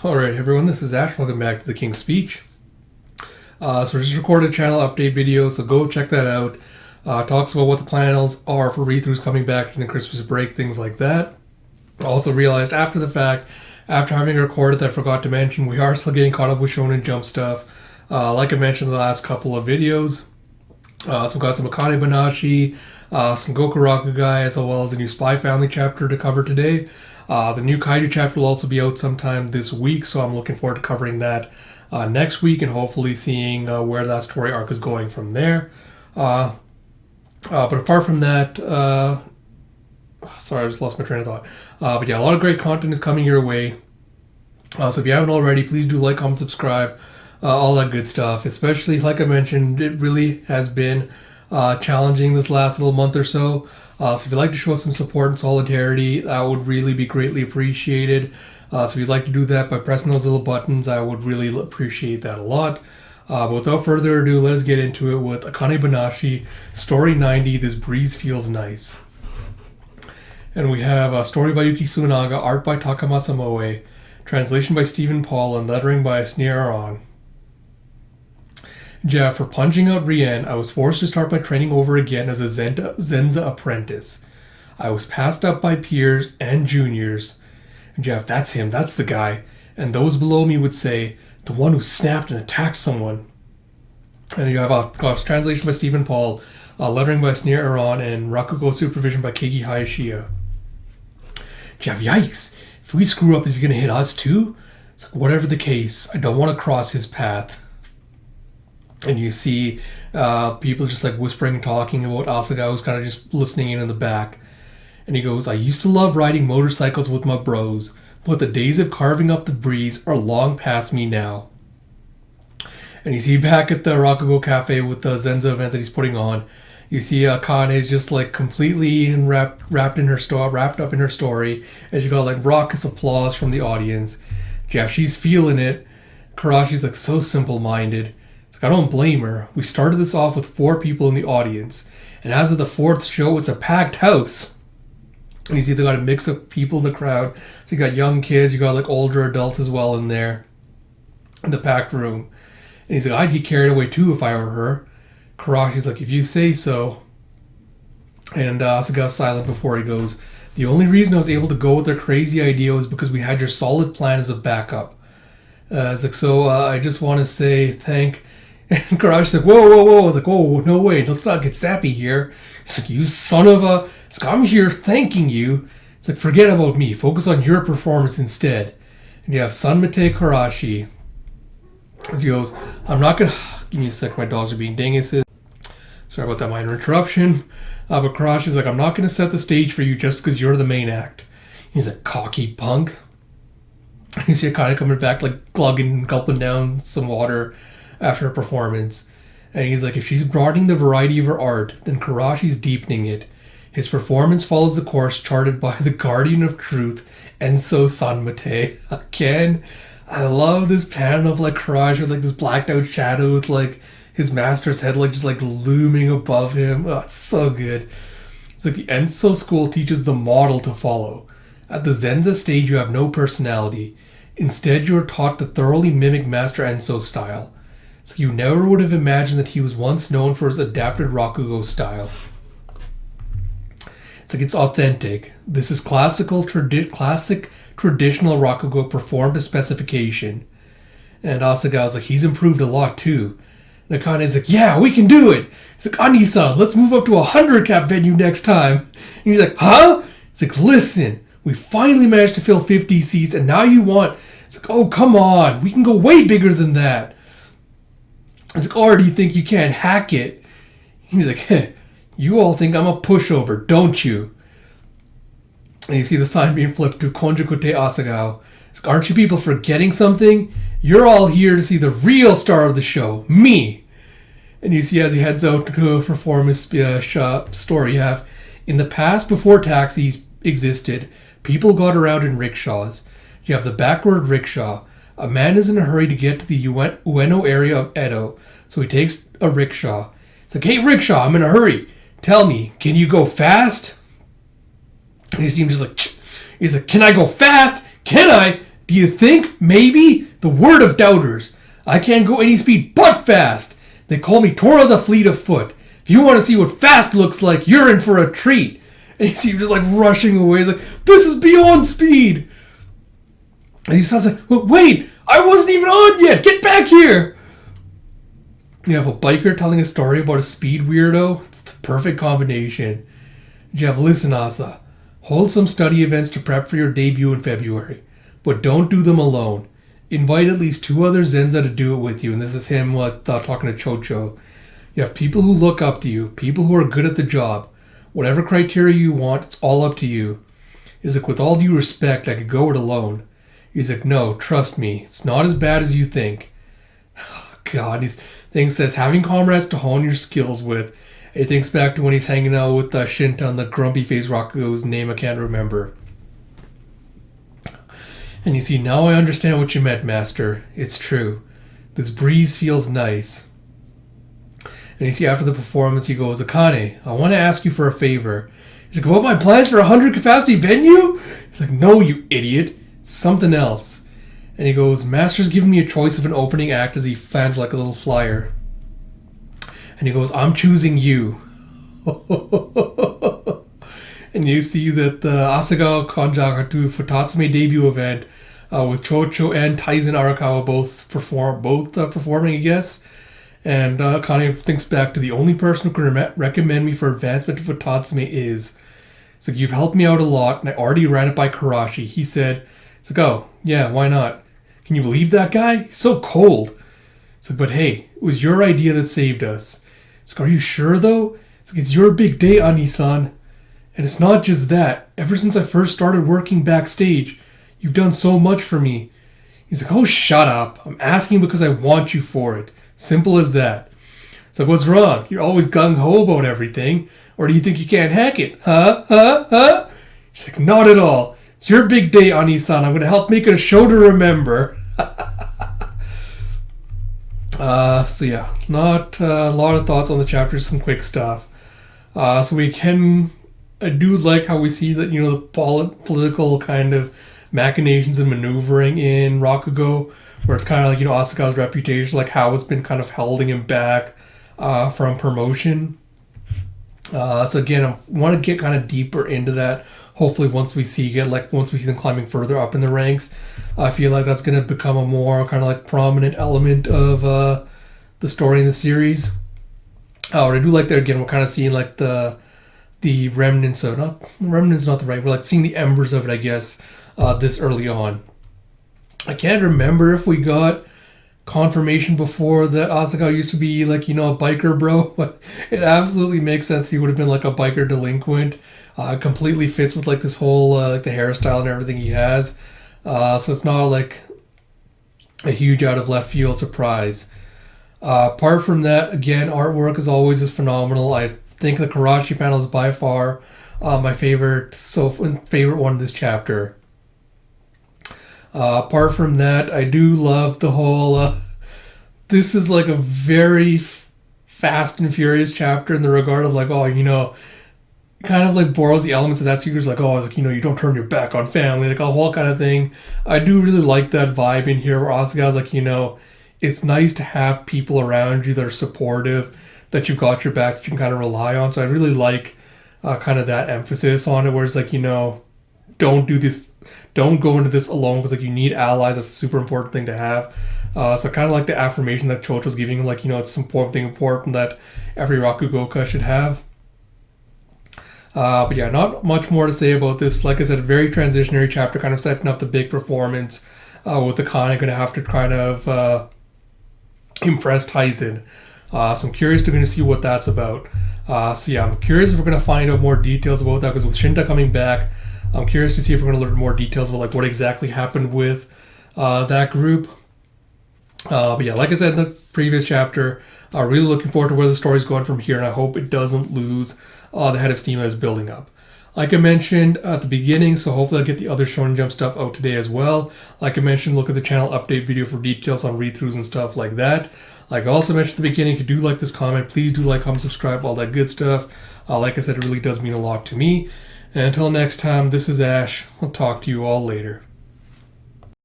Alright everyone, this is Ash. Welcome back to the King's Speech. So we just recorded a channel update video, so go check that out. Talks about what the plans are for read-throughs coming back in the Christmas break, things like that. I also realized after the fact, after having recorded that I forgot to mention, we are still getting caught up with Shonen Jump stuff. Like I mentioned in the last couple of videos. So we've got some Akane-Banashi, some Goku Rakugai, as well as a new Spy Family chapter to cover today. The new Kaiju chapter will also be out sometime this week, so I'm looking forward to covering that next week and hopefully seeing where that story arc is going from there. But apart from that, sorry, I just lost my train of thought. But yeah, a lot of great content is coming your way. So if you haven't already, please do like, comment, subscribe, all that good stuff. Especially, like I mentioned, it really has been challenging this last little month or so. So if you'd like to show us some support and solidarity, that would really be greatly appreciated. So if you'd like to do that by pressing those little buttons, I would really appreciate that a lot. But without further ado, let us get into it with Akane-Banashi, Story 90, This Breeze Feels Nice. And we have a story by Yuki Tsunaga, art by Takamasa Moe, translation by Stephen Paul, and lettering by Sneer Aron. Yeah, for punching out Rien, I was forced to start my training over again as a Zenza apprentice. I was passed up by peers and juniors. Jeff, that's him, that's the guy. And those below me would say, the one who snapped and attacked someone. And you have a translation by Stephen Paul, lettering by Sneer Aron, and Rakugo supervision by Keiki Hayashiya. Jeff, yikes. If we screw up, is he going to hit us too? It's like, whatever the case, I don't want to cross his path. And you see people just like whispering and talking about Asuka, who's kind of just listening in the back. And he goes, I used to love riding motorcycles with my bros, but the days of carving up the breeze are long past me now. And you see back at the Rakugo Cafe with the Zenza event that he's putting on, you see Akane is just like completely wrapped up in her story, and she got like raucous applause from the audience. Jeff, she's feeling it. Karashi's like so simple-minded. I don't blame her. We started this off with 4 people in the audience, and as of the 4th show, it's a packed house. And you see they got a mix of people in the crowd. So you got young kids, you got like older adults as well in there, in the packed room. And he's like, I'd get carried away too if I were her. Karashi's like, if you say so. And Asuka's silent before he goes, the only reason I was able to go with their crazy idea was because we had your solid plan as a backup. It's like, so I just want to say thank. And Karashi's like, whoa. I was like, whoa, no way, let's not get sappy here. It's like, you son of a... It's like, I'm here thanking you. It's like, forget about me. Focus on your performance instead. And you have Sanmate Karashi. As he goes, I'm not going to... Give me a sec, my dogs are being dinguses. Sorry about that minor interruption. But Karashi's like, I'm not going to set the stage for you just because you're the main act. He's like, cocky punk. And you see Akane coming back, like, gulping down some water after a performance. And he's like, if she's broadening the variety of her art, then Karashi's deepening it. His performance follows the course charted by the guardian of truth, Enso Sanmate. Again, I love this panel of like Karashi with like this blacked out shadow with like his master's head like just like looming above him. Oh, it's so good. It's like the Enso school teaches the model to follow. At the Zenza stage, you have no personality. Instead, you are taught to thoroughly mimic Master Enso's style. So you never would have imagined that he was once known for his adapted Rakugo style. It's like, it's authentic. This is classic traditional Rakugo performed to specification. And Asuka was like, he's improved a lot too. And Akane's like, yeah, we can do it. He's like, Ani-san, let's move up to a 100-cap venue next time. And he's like, huh? He's like, listen, we finally managed to fill 50 seats and now you want... It's like, oh, come on, we can go way bigger than that. It's like, or do you think you can't hack it? He's like, hey, you all think I'm a pushover, don't you? And you see the sign being flipped to Konjukute Asagao. It's like, aren't you people forgetting something? You're all here to see the real star of the show, me. And you see as he heads out to perform his story, you have, in the past before taxis existed, people got around in rickshaws. You have the backward rickshaw. A man is in a hurry to get to the Ueno area of Edo, so he takes a rickshaw. It's like, hey, rickshaw, I'm in a hurry. Tell me, can you go fast? And you see him just like, he's like, can I go fast? Can I? Do you think, maybe, the word of doubters? I can't go any speed but fast. They call me Tora the Fleet of Foot. If you want to see what fast looks like, you're in for a treat. And you see him just like rushing away. He's like, this is beyond speed. And he stops like, wait, I wasn't even on yet. Get back here. You have a biker telling a story about a speed weirdo. It's the perfect combination. You have, listen, Asa. Hold some study events to prep for your debut in February. But don't do them alone. Invite at least 2 other Zenza to do it with you. And this is him talking to Chocho. You have people who look up to you. People who are good at the job. Whatever criteria you want, it's all up to you. He's like, with all due respect, I could go it alone. He's like, no, trust me. It's not as bad as you think. God, these things says having comrades to hone your skills with. He thinks back to when he's hanging out with Shinta and the grumpy face Rakugo's name I can't remember. And you see, now I understand what you meant, Master. It's true. This breeze feels nice. And you see, after the performance, he goes, Akane, I want to ask you for a favor. He's like, about my plans for a 100 capacity venue? He's like, no, you idiot. It's something else. And he goes, Master's given me a choice of an opening act as he fans like a little flyer. And he goes, I'm choosing you. And you see that the Asagawa Kanjakatu Futatsume debut event with Chocho and Taizen Arakawa both performing, I guess. And Kane thinks back to the only person who can recommend me for advancement to Futatsume is. It's like, you've helped me out a lot, and I already ran it by Karashi. He said, it's like, oh, yeah, why not? Can you believe that guy? He's so cold. It's like, but hey, it was your idea that saved us. It's like, are you sure, though? It's like, it's your big day, Ani-san. And it's not just that. Ever since I first started working backstage, you've done so much for me. He's like, oh, shut up. I'm asking because I want you for it. Simple as that. It's like, what's wrong? You're always gung-ho about everything. Or do you think you can't hack it? Huh? She's like, not at all. It's your big day, Ani-san. I'm going to help make it a show to remember. So yeah, not a lot of thoughts on the chapter, some quick stuff. I do like how we see that, the political kind of machinations and maneuvering in Rakugo, where it's kind of like, Asakawa's reputation, like how it's been kind of holding him back from promotion. So again, I want to get kind of deeper into that. Hopefully once we see them climbing further up in the ranks, I feel like that's going to become a more kind of like prominent element of the story in the series. What I do like that, again, we're kind of seeing like the remnants of, remnants not the right, we're like seeing the embers of it, I guess, this early on. I can't remember if we got confirmation before that Asakawa used to be like, a biker bro, but it absolutely makes sense he would have been like a biker delinquent. Completely fits with like this whole like the hairstyle and everything he has. So it's not like a huge out of left field surprise. Apart from that, again, artwork as always is phenomenal. I think the Karashi panel is by far my favorite one in this chapter. Apart from that, I do love the whole this is like a very fast and furious chapter in the regard of like, kind of like borrows the elements of that series, like, you don't turn your back on family, like a whole kind of thing. I do really like that vibe in here where Asakawa's like, it's nice to have people around you that are supportive, that you've got your back, that you can kind of rely on. So I really like kind of that emphasis on it, where it's like, don't do this, don't go into this alone, because like you need allies. That's a super important thing to have. So kind of like the affirmation that Chocho's giving, like, it's something important that every Rakugoka should have. But yeah, not much more to say about this. Like I said, a very transitionary chapter, kind of setting up the big performance with Akane going to have to kind of impress Taizen. So I'm curious to see what that's about. So yeah, I'm curious if we're going to find out more details about that, because with Shinta coming back, I'm curious to see if we're going to learn more details about like what exactly happened with that group. But yeah, like I said in the previous chapter, really looking forward to where the story's going from here, and I hope it doesn't lose the head of steam that is building up. Like I mentioned at the beginning, so hopefully I'll get the other Shonen Jump stuff out today as well. Like I mentioned, look at the channel update video for details on read-throughs and stuff like that. Like I also mentioned at the beginning, if you do like this comment, please do like, comment, subscribe, all that good stuff. Like I said, it really does mean a lot to me. And until next time, this is Ash. I'll talk to you all later.